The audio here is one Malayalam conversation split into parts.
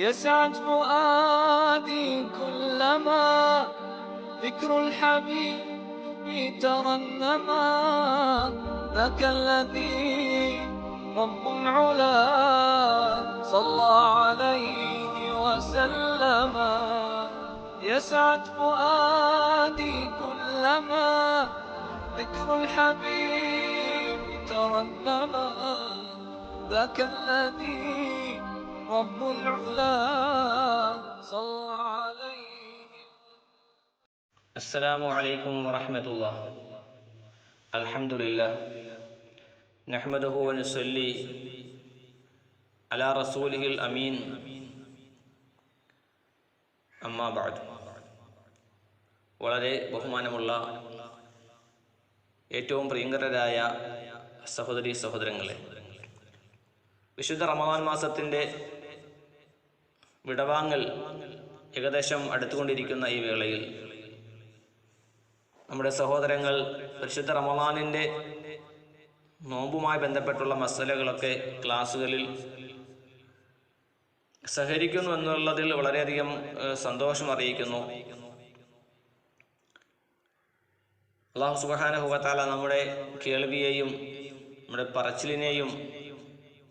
يسعد فؤادي كلما ذكر الحبيب ترنما ذاك الذي رب العلا صلى عليه وسلم. يسعد فؤادي كلما ذكر الحبيب ترنما ذاك الذي رب العلا صلى عليه. السلام عليكم ورحمة الله. الحمد لله نحمده ونصلي على رسوله الأمين. أما بعد. വളരെ ബഹുമാനമുള്ള ഏറ്റവും പ്രിയങ്കരരായ സഹോദരീ സഹോദരങ്ങളെ, വിശുദ്ധ റമദാൻ മാസത്തിൻ്റെ വിടവാങ്ങൽ ഏകദേശം അടുത്തുകൊണ്ടിരിക്കുന്ന ഈ വേളയിൽ നമ്മുടെ സഹോദരങ്ങൾ പരിശുദ്ധ റമദാനിൻ്റെ നോമ്പുമായി ബന്ധപ്പെട്ടുള്ള മസലകളൊക്കെ ക്ലാസ്സുകളിൽ സഹകരിക്കുന്നു എന്നുള്ളതിൽ വളരെയധികം സന്തോഷം അറിയിക്കുന്നു. അല്ലാഹു സുബ്ഹാനഹു വ തആല നമ്മുടെ കേൾവിയെയും നമ്മുടെ പറച്ചിലിനെയും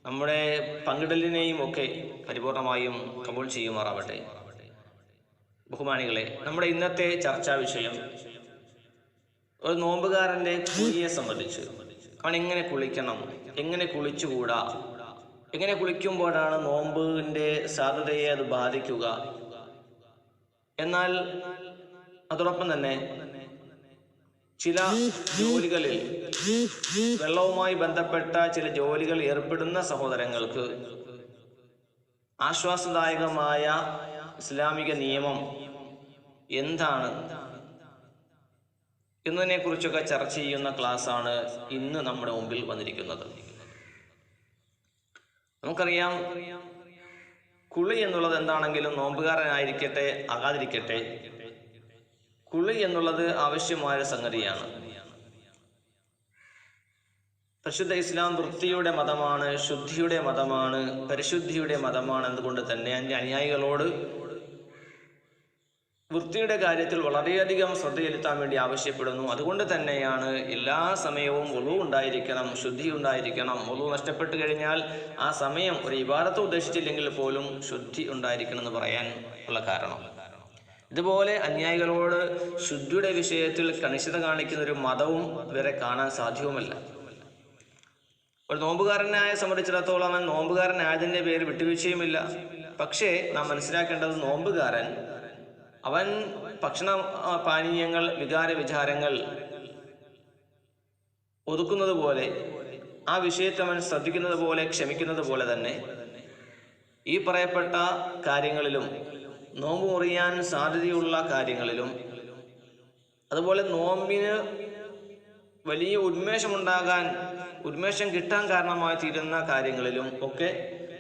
നമ്മുടെ പങ്കിടലിനെയും ഒക്കെ പരിപൂർണമായും കബൂൽ ചെയ്യുമാറാവട്ടെ. ബഹുമാനികളെ, നമ്മുടെ ഇന്നത്തെ ചർച്ചാ വിഷയം ഒരു നോമ്പുകാരൻ്റെ കുളിയെ സംബന്ധിച്ച്. അവൻ എങ്ങനെ കുളിക്കണം, എങ്ങനെ കുളിച്ചുകൂടാ, എങ്ങനെ കുളിക്കുമ്പോഴാണ് നോമ്പിൻ്റെ സാധ്യതയെ അത് ബാധിക്കുക, എന്നാൽ അതോടൊപ്പം തന്നെ ചില ജോലികളിൽ വെള്ളവുമായി ബന്ധപ്പെട്ട ചില ജോലികൾ ഏർപ്പെടുന്ന സഹോദരങ്ങൾക്ക് ആശ്വാസദായകമായ ഇസ്ലാമിക നിയമം എന്താണ് എന്നതിനെ കുറിച്ചൊക്കെ ചർച്ച ചെയ്യുന്ന ക്ലാസ്സാണ് ഇന്ന് നമ്മുടെ മുമ്പിൽ വന്നിരിക്കുന്നത്. നമുക്കറിയാം, കുളി എന്നുള്ളത് എന്താണെങ്കിലും നോമ്പുകാരനായിരിക്കട്ടെ ആകാതിരിക്കട്ടെ, കുളി എന്നുള്ളത് ആവശ്യമായ സംഗതിയാണ്. പരിശുദ്ധ ഇസ്ലാം വൃത്തിയുടെ മതമാണ്, ശുദ്ധിയുടെ മതമാണ്, പരിശുദ്ധിയുടെ മതമാണ്. അതുകൊണ്ട് തന്നെ എൻ്റെ അനുയായികളോട് വൃത്തിയുടെ കാര്യത്തിൽ വളരെയധികം ശ്രദ്ധ ചെലുത്താൻ വേണ്ടി ആവശ്യപ്പെടുന്നു. അതുകൊണ്ട് തന്നെയാണ് എല്ലാ സമയവും വുളു ഉണ്ടായിരിക്കണം, ശുദ്ധി ഉണ്ടായിരിക്കണം. വുളു നഷ്ടപ്പെട്ടു കഴിഞ്ഞാൽ ആ സമയം ഒരു ഇബാദത്ത് ഉദ്ദേശിച്ചില്ലെങ്കിൽ പോലും ശുദ്ധി ഉണ്ടായിരിക്കണം എന്ന് പറയാൻ ഉള്ള കാരണം. ഇതുപോലെ അനുയായികളോട് ശുദ്ധിയുടെ വിഷയത്തിൽ കണിശത കാണിക്കുന്ന ഒരു മതവും ഇവരെ കാണാൻ സാധ്യവുമല്ല. ഒരു നോമ്പുകാരനായ സംബന്ധിച്ചിടത്തോളം അവൻ നോമ്പുകാരനായതിൻ്റെ പേര് വിട്ടുവീഴ്ചയുമില്ല. പക്ഷേ നാം മനസ്സിലാക്കേണ്ടത്, നോമ്പുകാരൻ അവൻ ഭക്ഷണ പാനീയങ്ങൾ, വികാര വിചാരങ്ങൾ ഒതുക്കുന്നത് പോലെ, ആ വിഷയത്തെ അവൻ ശ്രദ്ധിക്കുന്നത് പോലെ, ക്ഷമിക്കുന്നത് പോലെ തന്നെ ഈ പറയപ്പെട്ട കാര്യങ്ങളിലും, നോമ്പ് മുറിയാൻ സാധ്യതയുള്ള കാര്യങ്ങളിലും, അതുപോലെ നോമ്പിന് വലിയ ഉന്മേഷം കിട്ടാൻ കാരണമായി തീരുന്ന കാര്യങ്ങളിലും ഒക്കെ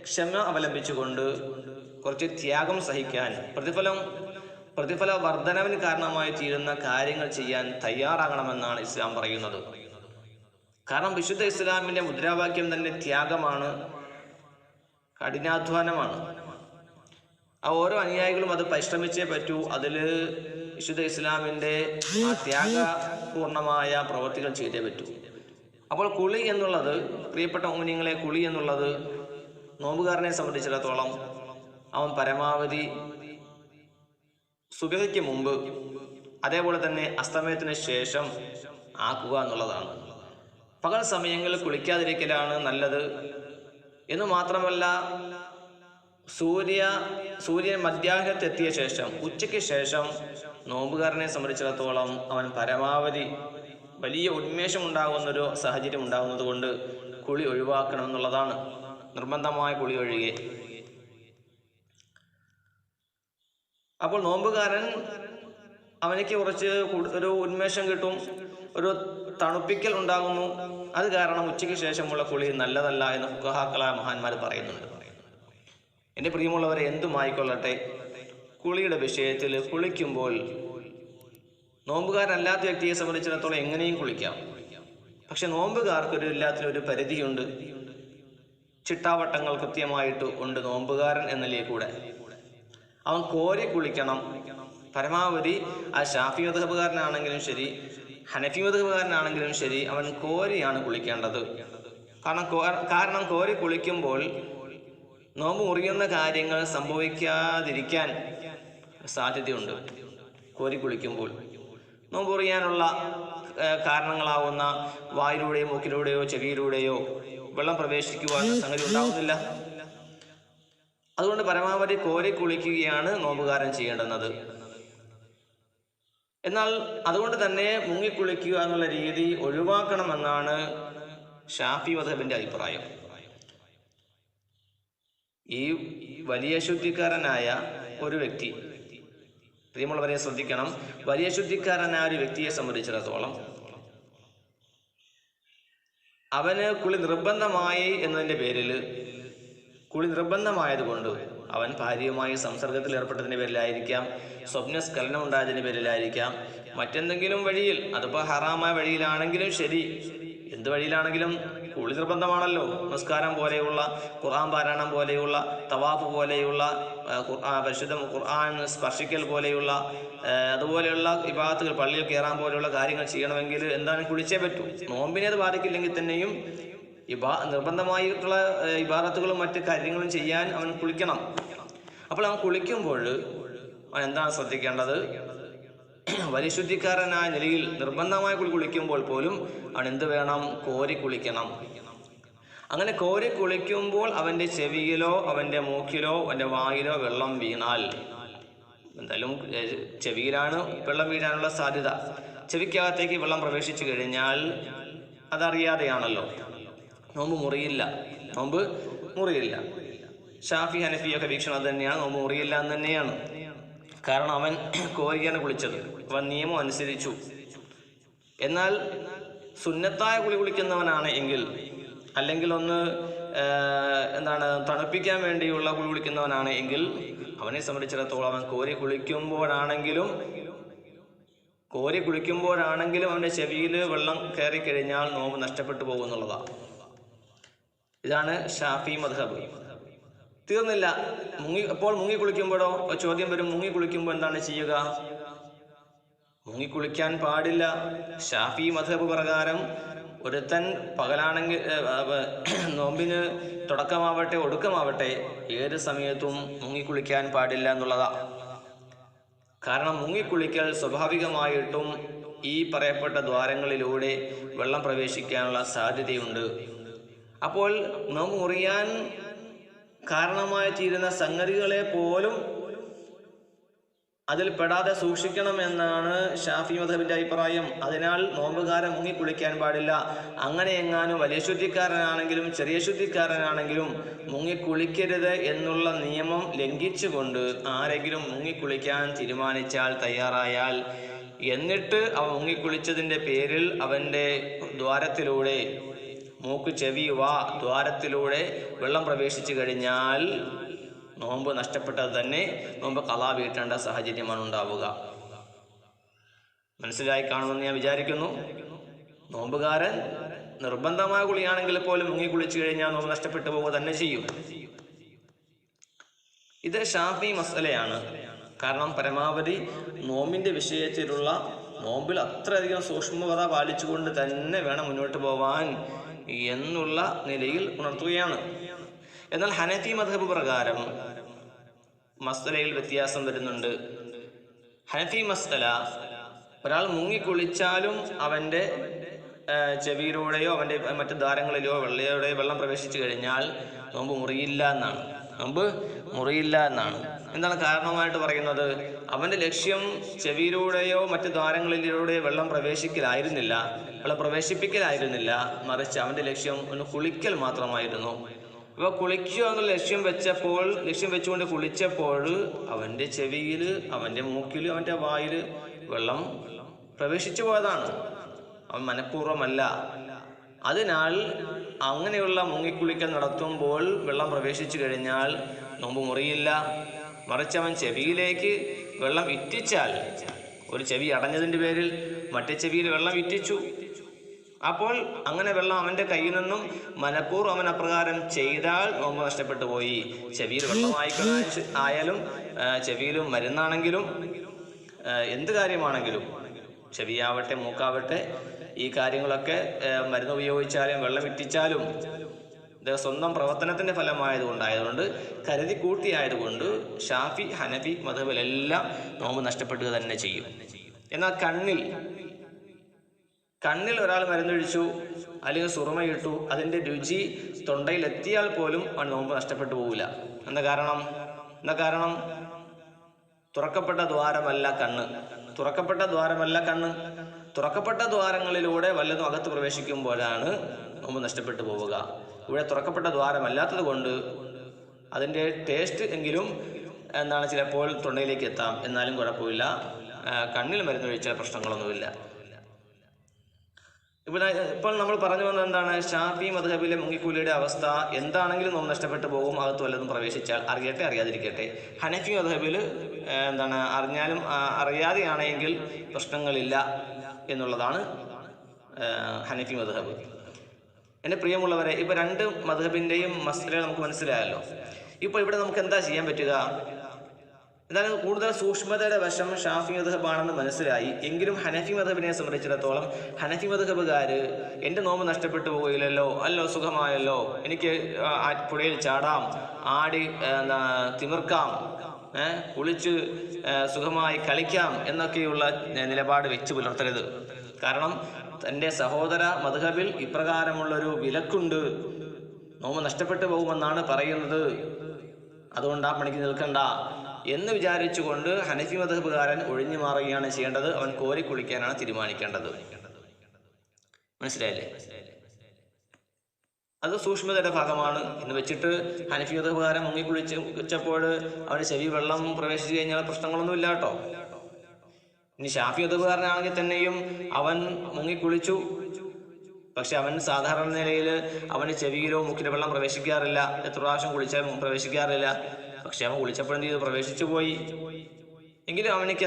ക്ഷമ അവലംബിച്ചുകൊണ്ട് കുറച്ച് ത്യാഗം സഹിക്കാൻ, പ്രതിഫല വർധനവിന് കാരണമായി തീരുന്ന കാര്യങ്ങൾ ചെയ്യാൻ തയ്യാറാകണമെന്നാണ് ഇസ്ലാം പറയുന്നത്. കാരണം വിശുദ്ധ ഇസ്ലാമിൻ്റെ മുദ്രാവാക്യം തന്നെ ത്യാഗമാണ്, കഠിനാധ്വാനമാണ്. ആ ഓരോ അനുയായികളും അത് പരിശ്രമിച്ചേ പറ്റൂ. അതിൽ വിശുദ്ധ ഇസ്ലാമിൻ്റെ ആ ത്യാഗപൂർണമായ പ്രവൃത്തികൾ ചെയ്തേ പറ്റൂ. അപ്പോൾ കുളി എന്നുള്ളത്, പ്രിയപ്പെട്ട മുഅ്മിനീങ്ങളെ, കുളി എന്നുള്ളത് നോമ്പുകാരനെ സംബന്ധിച്ചിടത്തോളം അവൻ പരമാവധി സുബഹിക്ക് മുമ്പ്, അതേപോലെ തന്നെ അസ്തമയത്തിന് ശേഷം ആക്കുക എന്നുള്ളതാണ്. പകൽ സമയങ്ങളിൽ കുളിക്കാതിരിക്കലാണ് നല്ലത്. എന്ന് മാത്രമല്ല, സൂര്യൻ മധ്യാഹ്നത്തെത്തിയ ശേഷം, ഉച്ചയ്ക്ക് ശേഷം നോമ്പുകാരനെ സംബന്ധിച്ചിടത്തോളം അവൻ പരമാവധി വലിയ ഉന്മേഷം ഉണ്ടാകുന്നൊരു സാഹചര്യം ഉണ്ടാകുന്നത് കൊണ്ട് കുളി ഒഴിവാക്കണം എന്നുള്ളതാണ്, നിർബന്ധമായ കുളി ഒഴികെ. അപ്പോൾ നോമ്പുകാരൻ അവനിക്ക് കുറച്ച് ഒരു ഉന്മേഷം കിട്ടും, ഒരു തണുപ്പിക്കൽ ഉണ്ടാകുന്നു. അത് കാരണം ഉച്ചയ്ക്ക് ശേഷമുള്ള കുളി നല്ലതല്ല എന്ന് ഫുഖഹാക്കളായ മഹാന്മാർ പറയുന്നുണ്ട്. എൻ്റെ പ്രിയമുള്ളവരെ, എന്തുമായിക്കൊള്ളട്ടെ, കുളിയുടെ വിഷയത്തിൽ കുളിക്കുമ്പോൾ നോമ്പുകാരനല്ലാത്ത വ്യക്തിയെ സംബന്ധിച്ചിടത്തോളം എങ്ങനെയും കുളിക്കാം. പക്ഷെ നോമ്പുകാർക്കൊരു എല്ലാത്തിനും ഒരു പരിധിയുണ്ട്. ചിട്ടാവട്ടങ്ങൾ കൃത്യമായിട്ട് ഉണ്ട് നോമ്പുകാരൻ എന്നതിലേ കൂടെ. അവൻ കോരി കുളിക്കണം. പരമാവധി ആ ഷാഫി മദ്ഹബുകാരനാണെങ്കിലും ശരി, ഹനഫി മദ്ഹബുകാരനാണെങ്കിലും ശരി, അവൻ കോരിയാണ് കുളിക്കേണ്ടത്. കാരണം കോരി കുളിക്കുമ്പോൾ നോമ്പ് മുറിയുന്ന കാര്യങ്ങൾ സംഭവിക്കാതിരിക്കാൻ സാധ്യതയുണ്ട്. കോരി കുളിക്കുമ്പോൾ നോമ്പ് മുറിയാനുള്ള കാരണങ്ങളാവുന്ന വായിലൂടെയോ മൂക്കിലൂടെയോ ചെവിയിലൂടെയോ വെള്ളം പ്രവേശിക്കുവാൻ സംഗതി ഉണ്ടാവുന്നില്ല. അതുകൊണ്ട് പരമാവധി കോരി കുളിക്കുകയാണ് നോമ്പുകാരൻ ചെയ്യേണ്ടുന്നത്. എന്നാൽ അതുകൊണ്ട് തന്നെ മുങ്ങിക്കുളിക്കുക എന്നുള്ള രീതി ഒഴിവാക്കണമെന്നാണ് ഷാഫി മദ്ഹബിന്റെ അഭിപ്രായം. ഈ വലിയ ശുദ്ധിക്കാരനായ ഒരു വ്യക്തി, പ്രിയമുള്ളവരെ ശ്രദ്ധിക്കണം, വലിയ ശുദ്ധിക്കാരനായ ഒരു വ്യക്തിയെ സംബന്ധിച്ചിടത്തോളം അവന് കുളി നിർബന്ധമായി എന്നതിൻ്റെ പേരിൽ, കുളി നിർബന്ധമായതുകൊണ്ട് അവൻ ഭാര്യയുമായി സംസർഗത്തിൽ ഏർപ്പെട്ടതിൻ്റെ പേരിലായിരിക്കാം, സ്വപ്നസ്ഖലനം ഉണ്ടായതിൻ്റെ പേരിലായിരിക്കാം, മറ്റെന്തെങ്കിലും വഴിയിൽ, അതിപ്പോൾ ഹറാമായ വഴിയിലാണെങ്കിലും ശരി, എന്ത് വഴിയിലാണെങ്കിലും കുളി നിർബന്ധമാണല്ലോ. നമസ്കാരം പോലെയുള്ള, ഖുർആൻ പാരായണം പോലെയുള്ള, തവാഫ് പോലെയുള്ള, പരിശുദ്ധ ഖുർആൻ സ്പർശിക്കൽ പോലെയുള്ള, അതുപോലെയുള്ള ഇബാദത്തുകൾ, പള്ളിയിൽ കയറാൻ പോലെയുള്ള കാര്യങ്ങൾ ചെയ്യണമെങ്കിൽ എന്താണ് കുളിച്ചേ പറ്റൂ. നോമ്പിനെ അത് ബാധിക്കില്ലെങ്കിൽ തന്നെയും നിർബന്ധമായിട്ടുള്ള ഇബാദത്തുകളും മറ്റ് കാര്യങ്ങളും ചെയ്യാൻ അവൻ കുളിക്കണം. അപ്പോൾ അവൻ കുളിക്കുമ്പോൾ അവൻ എന്താണ് ശ്രദ്ധിക്കേണ്ടത്? പരിശുദ്ധിക്കാരനായ നിലയിൽ നിർബന്ധമായി കുളിക്കുമ്പോൾ പോലും അവൻ എന്ത് വേണം? കോരി കുളിക്കണം. അങ്ങനെ കോരി കുളിക്കുമ്പോൾ അവൻ്റെ ചെവിയിലോ അവൻ്റെ മൂക്കിലോ അവൻ്റെ വായിലോ വെള്ളം വീണാൽ, എന്തായാലും ചെവിയിലാണ് വെള്ളം വീഴാനുള്ള സാധ്യത, ചെവിക്കകത്തേക്ക് വെള്ളം പ്രവേശിച്ചു കഴിഞ്ഞാൽ അതറിയാതെയാണല്ലോ, നോമ്പ് മുറിയില്ല. നോമ്പ് മുറിയില്ല. ഷാഫി ഹനഫിയൊക്കെ വീക്ഷണം അത് തന്നെയാണ്, നോമ്പ് മുറിയില്ല എന്ന് തന്നെയാണ്. കാരണം അവൻ കോരിയാണ് കുളിച്ചത്, അവൻ നിയമം അനുസരിച്ചു. എന്നാൽ സുന്നത്തായ കുളി കുളിക്കുന്നവനാണ് എങ്കിൽ, അല്ലെങ്കിൽ ഒന്ന് തണുപ്പിക്കാൻ വേണ്ടിയുള്ള കുളി കുളിക്കുന്നവനാണ് എങ്കിൽ, അവനെ സംബന്ധിച്ചിടത്തോളം അവൻ കോരി കുളിക്കുമ്പോഴാണെങ്കിലും അവൻ്റെ ചെവിയിൽ വെള്ളം കയറി കഴിഞ്ഞാൽ നോമ്പ് നഷ്ടപ്പെട്ടു പോകുന്നുള്ളതാണ്. ഇതാണ് ഷാഫി മദ്ഹബ്. തീർന്നില്ല. അപ്പോൾ മുങ്ങിക്കുളിക്കുമ്പോഴോ ചോദ്യം വരും, മുങ്ങിക്കുളിക്കുമ്പോൾ എന്താണ് ചെയ്യുക? മുങ്ങിക്കുളിക്കാൻ പാടില്ല. ഷാഫി മദ്ഹബ് പ്രകാരം ഒരുത്തൻ പകലാണെങ്കിൽ, നോമ്പിന് തുടക്കമാവട്ടെ ഒടുക്കമാവട്ടെ, ഏത് സമയത്തും മുങ്ങിക്കുളിക്കാൻ പാടില്ല എന്നുള്ളതാണ്. കാരണം മുങ്ങിക്കുളിക്കൽ സ്വാഭാവികമായിട്ടും ഈ പറയപ്പെട്ട ദ്വാരങ്ങളിലൂടെ വെള്ളം പ്രവേശിക്കാനുള്ള സാധ്യതയുണ്ട്. അപ്പോൾ നോമ്പ് മുറിയാൻ കാരണമായി തീരുന്ന സംഗതികളെ പോലും അതിൽ പെടാതെ സൂക്ഷിക്കണമെന്നാണ് ഷാഫി മദ്ഹബിന്റെ അഭിപ്രായം. അതിനാൽ നോമ്പുകാരൻ മുങ്ങിക്കുളിക്കാൻ പാടില്ല. അങ്ങനെ എങ്ങാനും വലിയ ശുദ്ധിക്കാരനാണെങ്കിലും ചെറിയ ശുദ്ധിക്കാരനാണെങ്കിലും മുങ്ങിക്കുളിക്കരുത് എന്നുള്ള നിയമം ലംഘിച്ചുകൊണ്ട് ആരെങ്കിലും മുങ്ങിക്കുളിക്കാൻ തീരുമാനിച്ചാൽ, തയ്യാറായാൽ, എന്നിട്ട് അവൻ മുങ്ങിക്കുളിച്ചതിൻ്റെ പേരിൽ അവൻ്റെ ദ്വാരത്തിലൂടെ, മൂക്ക് ചെവി വാ ദ്വാരത്തിലൂടെ വെള്ളം പ്രവേശിച്ചു കഴിഞ്ഞാൽ നോമ്പ് നഷ്ടപ്പെട്ടത് തന്നെ, നോമ്പ് ഖളാ വീട്ടേണ്ട സാഹചര്യമാണ് ഉണ്ടാവുക. മനസ്സിലായി കാണുമെന്ന് ഞാൻ വിചാരിക്കുന്നു. നോമ്പുകാരൻ നിർബന്ധമായ കുളിയാണെങ്കിൽ പോലും മുങ്ങിക്കുളിച്ചു കഴിഞ്ഞാൽ നോമ്പ് നഷ്ടപ്പെട്ടു പോവുക തന്നെ ചെയ്യും. ഇത് ഷാഫി മസലയാണ്. കാരണം പരമാവധി നോമ്പിന്റെ വിഷയത്തിലുള്ള, നോമ്പിൽ അത്രയധികം സൂക്ഷ്മത പാലിച്ചുകൊണ്ട് തന്നെ വേണം മുന്നോട്ട് പോവാൻ എന്നുള്ള നിലയിൽ ഉണർത്തുകയാണ്. എന്നാൽ ഹനഫി മദ്ഹബ് പ്രകാരം മസ്അലയിൽ വ്യത്യാസം വരുന്നുണ്ട്. ഹനഫി മസ്അല, ഒരാൾ മുങ്ങിക്കുളിച്ചാലും അവൻ്റെ ചെവിയിലൂടെയോ അവൻ്റെ മറ്റു ദ്വാരങ്ങളിലോ വെള്ളം പ്രവേശിച്ചു കഴിഞ്ഞാൽ നോമ്പ് മുറിയില്ല എന്നാണ്. നോമ്പ് മുറിയില്ല എന്നാണ്. എന്താണ് കാരണമായിട്ട് പറയുന്നത്? അവൻ്റെ ലക്ഷ്യം ചെവിയിലൂടെയോ മറ്റു ദ്വാരങ്ങളിലൂടെയോ വെള്ളം പ്രവേശിപ്പിക്കലായിരുന്നില്ല, മറിച്ച് അവൻ്റെ ലക്ഷ്യം ഒന്ന് കുളിക്കൽ മാത്രമായിരുന്നു. അപ്പോൾ കുളിക്കുക എന്നുള്ള ലക്ഷ്യം വെച്ചുകൊണ്ട് കുളിച്ചപ്പോൾ അവൻ്റെ ചെവിയിൽ, അവൻ്റെ മൂക്കിൽ, അവൻ്റെ വായിൽ വെള്ളം പ്രവേശിച്ചു പോയതാണ്. അവൻ മനഃപൂർവ്വമല്ല. അതിനാൽ അങ്ങനെയുള്ള മുങ്ങിക്കുളിക്കൽ നടത്തുമ്പോൾ വെള്ളം പ്രവേശിച്ചു കഴിഞ്ഞാൽ നോമ്പ് മുറിയില്ല. മറിച്ച് അവൻ ചെവിയിലേക്ക് വെള്ളം ഇറ്റിച്ചാൽ, ഒരു ചെവി അടഞ്ഞതിൻ്റെ പേരിൽ മറ്റേ ചെവിയിൽ വെള്ളം ഇറ്റിച്ചു, അപ്പോൾ അങ്ങനെ വെള്ളം അവൻ്റെ കയ്യിൽ നിന്നും മനഃപൂർവ്വം അവൻ അപ്രകാരം ചെയ്താൽ നോമ്പ് നഷ്ടപ്പെട്ടു പോയി. ചെവിയിൽ വെള്ളമായി ആയാലും ചെവിയിലും മരുന്നാണെങ്കിലും എന്ത് കാര്യമാണെങ്കിലും, ചെവിയാവട്ടെ മൂക്കാവട്ടെ, ഈ കാര്യങ്ങളൊക്കെ മരുന്ന് ഉപയോഗിച്ചാലും വെള്ളം ഇറ്റിച്ചാലും ഇത് സ്വന്തം പ്രവർത്തനത്തിൻ്റെ ഫലമായതുകൊണ്ട് കരുതി കൂട്ടിയായതുകൊണ്ട് ഷാഫി ഹനഫി മദ്ഹബിലെല്ലാം നോമ്പ് നഷ്ടപ്പെടുക തന്നെ ചെയ്യും. എന്നാൽ കണ്ണിൽ ഒരാൾ മരുന്നൊഴിച്ചു അല്ലെങ്കിൽ സുറുമയിട്ടു, അതിൻ്റെ രുചി തൊണ്ടയിലെത്തിയാൽ പോലും അവൻ നോമ്പ് നഷ്ടപ്പെട്ടു പോകില്ല. എന്താ കാരണം? തുറക്കപ്പെട്ട ദ്വാരമല്ല കണ്ണ്. തുറക്കപ്പെട്ട ദ്വാരങ്ങളിലൂടെ വല്ലതും അകത്ത് പ്രവേശിക്കുമ്പോഴാണ് നോമ്പ് നഷ്ടപ്പെട്ടു പോവുക. ഇവിടെ തുറക്കപ്പെട്ട ദ്വാരമല്ലാത്തത് കൊണ്ട് അതിൻ്റെ ടേസ്റ്റ് എങ്കിലും ചിലപ്പോൾ തൊണ്ടയിലേക്ക് എത്താം. എന്നാലും കുഴപ്പമില്ല, കണ്ണിൽ മരുന്നൊഴിച്ചാൽ പ്രശ്നങ്ങളൊന്നുമില്ല. ഇപ്പോൾ നമ്മൾ പറഞ്ഞു വന്നത് എന്താണ്? ഷാഫി മദ്ഹബിലെ മുങ്ങിക്കൂലിയുടെ അവസ്ഥ എന്താണെങ്കിലും നോമ്പ് നഷ്ടപ്പെട്ടു പോകും, അകത്ത് വല്ലതും പ്രവേശിച്ചാൽ, അറിയട്ടെ അറിയാതിരിക്കട്ടെ. ഹനഫി മദ്ഹബിൽ അറിഞ്ഞാലും അറിയാതെയാണെങ്കിൽ പ്രശ്നങ്ങളില്ല എന്നുള്ളതാണ് ഹനഫി മദ്ഹബ്. എൻ്റെ പ്രിയമുള്ളവരെ, ഇപ്പോൾ രണ്ട് മദ്ഹബിൻ്റെയും മസ്അല നമുക്ക് മനസ്സിലായല്ലോ. ഇപ്പോൾ ഇവിടെ നമുക്ക് എന്താ ചെയ്യാൻ പറ്റുക? എന്നാൽ കൂടുതൽ സൂക്ഷ്മതയുടെ വശം ഷാഫി മദ്ഹബാണെന്ന് മനസ്സിലായി. എങ്കിലും ഹനഫി മദ്ഹബിനെ സംബന്ധിച്ചിടത്തോളം ഹനഫി മദ്ഹബുകാർ എൻ്റെ നോമ്പ് നഷ്ടപ്പെട്ടു പോയില്ലല്ലോ, സുഖമായല്ലോ, എനിക്ക് പുഴയിൽ ചാടാം, ആടി തിമിർക്കാം, കുളിച്ച് സുഖമായി കളിക്കാം എന്നൊക്കെയുള്ള നിലപാട് വെച്ച് പുലർത്തരുത്. കാരണം തൻ്റെ സഹോദര മദ്ഹബിൽ ഇപ്രകാരമുള്ളൊരു വിലക്കുണ്ട്, നോമ്പ് നഷ്ടപ്പെട്ടു പോകുമെന്നാണ് പറയുന്നത്, അതുകൊണ്ട് ആ പണിക്ക് നിൽക്കണ്ട എന്ന് വിചാരിച്ചുകൊണ്ട് ഹനഫി മദ്ഹബുകാരൻ ഒഴിഞ്ഞു മാറുകയാണ് ചെയ്യേണ്ടത്. അവൻ കോരി കുളിക്കാനാണ് തീരുമാനിക്കേണ്ടത്. മനസ്സിലായില്ലേ? അത് സൂക്ഷ്മതയുടെ ഭാഗമാണ് എന്ന് വെച്ചിട്ട് ഹനഫി മദ്ഹബുകാരൻ മുങ്ങിക്കുളിച്ചപ്പോൾ അവന് ചെവി വെള്ളം പ്രവേശിച്ചു കഴിഞ്ഞാൽ പ്രശ്നങ്ങളൊന്നും ഇല്ല കേട്ടോ. ഇനി ഷാഫി മദ്ഹബുകാരനാണെങ്കിൽ തന്നെയും അവൻ മുങ്ങിക്കുളിച്ചു, പക്ഷെ അവൻ സാധാരണ നിലയിൽ അവന് ചെവിയിലോ മൂക്കിലോ വെള്ളം പ്രവേശിക്കാറില്ല, എത്ര പ്രാവശ്യം കുളിച്ചാൽ പ്രവേശിക്കാറില്ല. പക്ഷെ അവൻ കുളിച്ചപ്പോഴും ഇത് പ്രവേശിച്ചു പോയി. എങ്കിലും അവനിക്ക്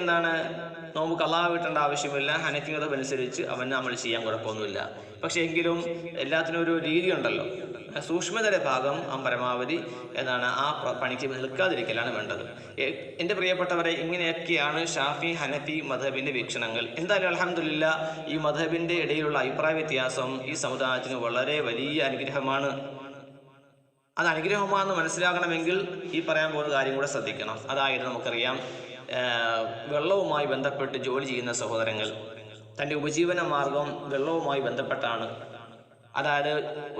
നോമ്പ് ഖളാ വീട്ടേണ്ട ആവശ്യമില്ല. ഹനഫി മദ്ഹബ് അനുസരിച്ച് അവന് അമൽ ചെയ്യാൻ കുഴപ്പമൊന്നുമില്ല. പക്ഷെ എങ്കിലും എല്ലാത്തിനും ഒരു രീതി ഉണ്ടല്ലോ. സൂക്ഷ്മതയുടെ ഭാഗം അവൻ പരമാവധി ആ പണിക്ക് നിൽക്കാതിരിക്കലാണ് വേണ്ടത്. എൻ്റെ പ്രിയപ്പെട്ടവരെ, ഇങ്ങനെയൊക്കെയാണ് ഷാഫി ഹനഫി മദ്ഹബിൻ്റെ വീക്ഷണങ്ങൾ. എന്തായാലും അൽഹംദുലില്ലാ, ഈ മദ്ഹബിൻ്റെ ഇടയിലുള്ള അഭിപ്രായ വ്യത്യാസം ഈ സമുദായത്തിന് വളരെ വലിയ അനുഗ്രഹമാണ്. അത് അനുഗ്രഹമാണെന്ന് മനസ്സിലാക്കണമെങ്കിൽ ഈ പറയാൻ പോകുന്ന കാര്യം കൂടെ ശ്രദ്ധിക്കണം. അതായത് നമുക്കറിയാം, വെള്ളവുമായി ബന്ധപ്പെട്ട് ജോലി ചെയ്യുന്ന സഹോദരങ്ങൾ, തൻ്റെ ഉപജീവന മാർഗം വെള്ളവുമായി ബന്ധപ്പെട്ടാണ്. അതായത്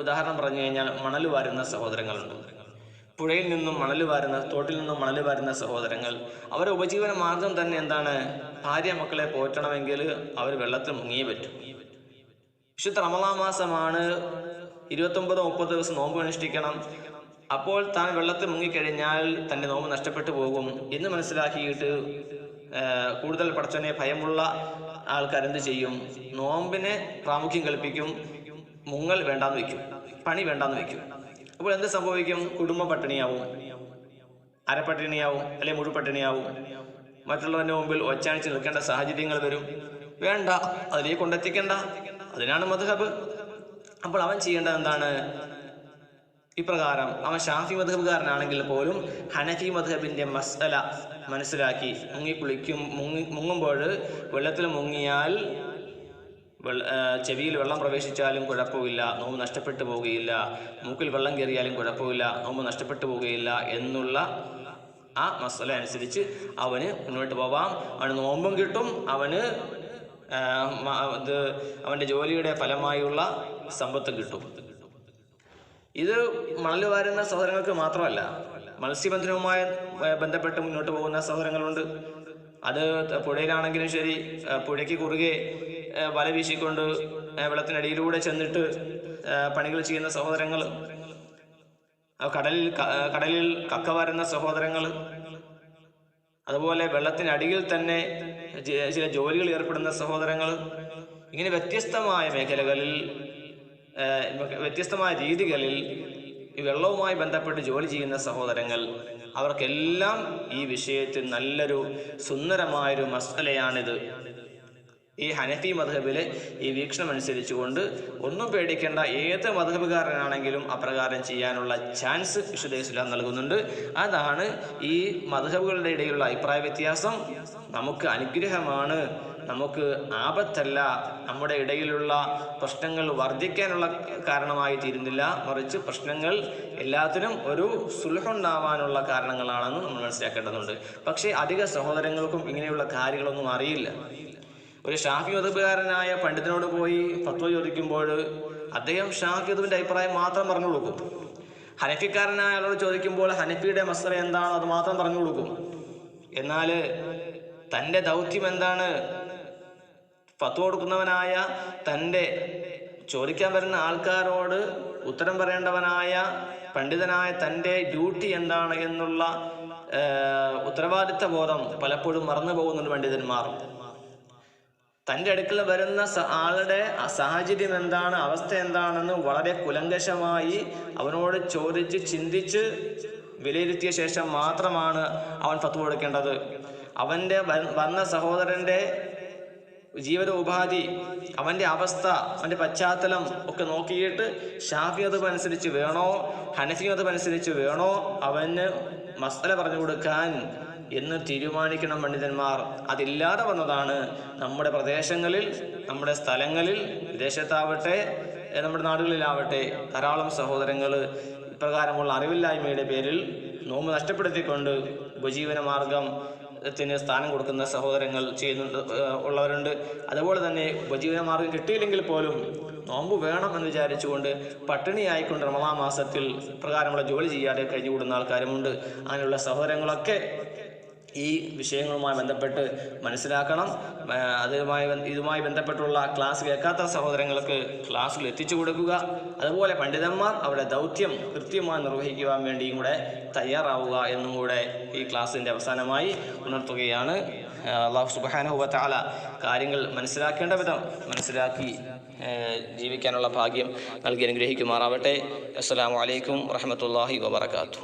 ഉദാഹരണം പറഞ്ഞു കഴിഞ്ഞാൽ മണൽ വാരുന്ന സഹോദരങ്ങളുണ്ട്. പുഴയിൽ നിന്നും മണൽ വാരുന്ന, തോട്ടിൽ നിന്നും മണൽ വാരുന്ന സഹോദരങ്ങൾ, അവരുടെ ഉപജീവന മാർഗം തന്നെ ഭാര്യ മക്കളെ പോറ്റണമെങ്കിൽ അവർ വെള്ളത്തിൽ മുങ്ങിയേ പറ്റും. വിശുദ്ധ റമളാൻ മാസമാണ്, 29-30 ദിവസം നോമ്പ് അനുഷ്ഠിക്കണം. അപ്പോൾ താൻ വെള്ളത്തിൽ മുങ്ങിക്കഴിഞ്ഞാൽ തൻ്റെ നോമ്പ് നഷ്ടപ്പെട്ടു പോകും എന്ന് മനസ്സിലാക്കിയിട്ട് കൂടുതൽ പടച്ചവനെ ഭയമുള്ള ആൾക്കാരെന്ത് ചെയ്യും? നോമ്പിനെ പ്രാമുഖ്യം കൽപ്പിക്കും, മുങ്ങൽ വേണ്ടാന്ന് വെക്കും, പണി വേണ്ടാന്ന് വെക്കും. അപ്പോൾ എന്ത് സംഭവിക്കും? കുടുംബം പട്ടിണിയാവും, അരപ്പട്ടിണിയാവും, അല്ലെങ്കിൽ മുഴുപട്ടിണിയാവും. മറ്റുള്ളവൻ്റെ മുമ്പിൽ ഒച്ചാണിച്ച് നിൽക്കേണ്ട സാഹചര്യങ്ങൾ വരും. വേണ്ട, അതിലേക്ക് കൊണ്ടെത്തിക്കേണ്ട. അതിനാണ് മദ്ഹബ്. അപ്പോൾ അവൻ ചെയ്യേണ്ടത് എന്താണ്? ഇപ്രകാരം അവൻ ഷാഫി മദ്ഹബുകാരനാണെങ്കിൽ പോലും ഹനഫി മദ്ഹബിൻ്റെ മസ്അല മനസ്സിലാക്കി മുങ്ങുമ്പോൾ വെള്ളത്തിൽ മുങ്ങിയാൽ ചെവിയിൽ വെള്ളം പ്രവേശിച്ചാലും കുഴപ്പമില്ല, നോമ്പ് നഷ്ടപ്പെട്ടു പോവുകയില്ല. മൂക്കിൽ വെള്ളം കയറിയാലും കുഴപ്പമില്ല, നോമ്പ് നഷ്ടപ്പെട്ടു പോവുകയില്ല എന്നുള്ള ആ മസ്അല അനുസരിച്ച് അവന് മുന്നോട്ട് പോവാം. അവന് നോമ്പും കിട്ടും, അവൻ്റെ ജോലിയുടെ ഫലമായുള്ള സമ്പത്ത് കിട്ടും. ഇത് മണൽ വാരുന്ന സഹോദരങ്ങൾക്ക് മാത്രമല്ല, മത്സ്യബന്ധനവുമായി ബന്ധപ്പെട്ട് മുന്നോട്ട് പോകുന്ന സഹോദരങ്ങളുണ്ട്. അത് പുഴയിലാണെങ്കിലും ശരി, പുഴയ്ക്ക് കുറുകെ വല വീശിക്കൊണ്ട് വെള്ളത്തിനടിയിലൂടെ ചെന്നിട്ട് പണികൾ ചെയ്യുന്ന സഹോദരങ്ങൾ, കടലിൽ കക്ക വാരുന്ന സഹോദരങ്ങൾ, അതുപോലെ വെള്ളത്തിനടിയിൽ തന്നെ ചില ജോലികൾ ഏർപ്പെടുന്ന സഹോദരങ്ങൾ, ഇങ്ങനെ വ്യത്യസ്തമായ മേഖലകളിൽ, വ്യത്യസ്തമായ രീതികളിൽ ഈ വെള്ളവുമായി ബന്ധപ്പെട്ട് ജോലി ചെയ്യുന്ന സഹോദരങ്ങൾ, അവർക്കെല്ലാം ഈ വിഷയത്തിൽ നല്ലൊരു സുന്ദരമായൊരു മസ്അലയാണിത്. ഈ ഹനഫി മദ്ഹബിലെ ഈ വീക്ഷണം അനുസരിച്ചുകൊണ്ട് ഒന്നും പേടിക്കേണ്ട, ഏത് മദ്ഹബുകാരനാണെങ്കിലും അപ്രകാരം ചെയ്യാനുള്ള ചാൻസ് വിശുദ്ധ ഇസ്ലാം നൽകുന്നുണ്ട്. അതാണ് ഈ മദ്ഹബുകളുടെ ഇടയിലുള്ള അഭിപ്രായ വ്യത്യാസം നമുക്ക് അനുഗ്രഹമാണ്, നമുക്ക് ആപത്തല്ല, നമ്മുടെ ഇടയിലുള്ള പ്രശ്നങ്ങൾ വർദ്ധിക്കാനുള്ള കാരണമായി തീരുന്നില്ല, മറിച്ച് പ്രശ്നങ്ങൾ എല്ലാത്തിനും ഒരു സുൽഹുണ്ടാവാനുള്ള കാരണങ്ങളാണെന്ന് നമ്മൾ മനസ്സിലാക്കേണ്ടതുണ്ട്. പക്ഷേ അധിക സഹോദരങ്ങൾക്കും ഇങ്ങനെയുള്ള കാര്യങ്ങളൊന്നും അറിയില്ല. ഒരു ഷാഫി മദ്ഹബുകാരനായ പണ്ഡിതനോട് പോയി ഫത്വ ചോദിക്കുമ്പോൾ അദ്ദേഹം ഷാഫി മദ്ഹബിന്റെ അഭിപ്രായം മാത്രം പറഞ്ഞു കൊടുക്കും. ഹനഫിക്കാരനായ ആളോട് ചോദിക്കുമ്പോൾ ഹനഫിയുടെ മസ്അല എന്താണോ അത് മാത്രം പറഞ്ഞു കൊടുക്കും. എന്നാൽ തൻ്റെ ദൗത്യം എന്താണ്, ഫത്വ കൊടുക്കുന്നവനായ, തൻ്റെ ചോദിക്കാൻ വരുന്ന ആൾക്കാരോട് ഉത്തരം പറയേണ്ടവനായ പണ്ഡിതനായ തൻ്റെ ഡ്യൂട്ടി എന്താണ് എന്നുള്ള ഉത്തരവാദിത്ത ബോധം പലപ്പോഴും മറന്നു പോകുന്നുണ്ട് പണ്ഡിതന്മാർ. തൻ്റെ അടുക്കൽ വരുന്ന ആളുടെ സാഹചര്യം എന്താണ്, അവസ്ഥ എന്താണെന്ന് വളരെ കുലങ്കഷമായി അവനോട് ചോദിച്ച് ചിന്തിച്ച് വിലയിരുത്തിയ ശേഷം മാത്രമാണ് അവൻ ഫത്വ കൊടുക്കേണ്ടത്. അവൻ്റെ വന്ന സഹോദരൻ്റെ ജീവിത ഉപാധി, അവൻ്റെ അവസ്ഥ, അവൻ്റെ പശ്ചാത്തലം ഒക്കെ നോക്കിയിട്ട് ഷാഫി മദ്ഹബ് അനുസരിച്ച് വേണോ ഹനഫി മദ്ഹബ് അനുസരിച്ച് വേണോ അവന് മസ്അല പറഞ്ഞു കൊടുക്കാൻ എന്ന് തീരുമാനിക്കണം പണ്ഡിതന്മാർ. അതില്ലാതെ വന്നതാണ് നമ്മുടെ പ്രദേശങ്ങളിൽ, നമ്മുടെ സ്ഥലങ്ങളിൽ, വിദേശത്താവട്ടെ നമ്മുടെ നാടുകളിലാവട്ടെ ധാരാളം സഹോദരങ്ങൾ ഇപ്രകാരമുള്ള അറിവില്ലായ്മയുടെ പേരിൽ നോമ്പ് നഷ്ടപ്പെടുത്തിക്കൊണ്ട് ഉപജീവന മാർഗത്തിന് സ്ഥാനം കൊടുക്കുന്ന സഹോദരങ്ങൾ ഉള്ളവരുണ്ട്. അതുപോലെ തന്നെ ഉപജീവന മാർഗം കിട്ടിയില്ലെങ്കിൽ പോലും നോമ്പ് വേണം എന്ന് വിചാരിച്ചുകൊണ്ട് പട്ടിണിയായിക്കൊണ്ട് റമളാൻ മാസത്തിൽ ഇപ്രകാരമുള്ള ജോലി ചെയ്യാതെ കഴിഞ്ഞുകൂടുന്ന ആൾക്കാരുമുണ്ട്. അങ്ങനെയുള്ള സഹോദരങ്ങളൊക്കെ ഈ വിഷയങ്ങളുമായി ബന്ധപ്പെട്ട് മനസ്സിലാക്കണം. ഇതുമായി ബന്ധപ്പെട്ടുള്ള ക്ലാസ് കേൾക്കാത്ത സഹോദരങ്ങൾക്ക് ക്ലാസ്സിൽ എത്തിച്ചു കൊടുക്കുക. അതുപോലെ പണ്ഡിതന്മാർ അവരുടെ ദൗത്യം കൃത്യമായി നിർവഹിക്കുവാൻ വേണ്ടിയും കൂടെ തയ്യാറാവുക എന്നും കൂടെ ഈ ക്ലാസ്സിൻ്റെ അവസാനമായി ഉണർത്തുകയാണ്. അല്ലാഹു സുബ്ഹാനഹു വ തആല കാര്യങ്ങൾ മനസ്സിലാക്കേണ്ട വിധം മനസ്സിലാക്കി ജീവിക്കാനുള്ള ഭാഗ്യം നൽകി അനുഗ്രഹിക്കുമാറാവട്ടെ. അസ്സലാമു അലൈക്കും വറഹ്മത്തുള്ളാഹി വബറകാതുഹു.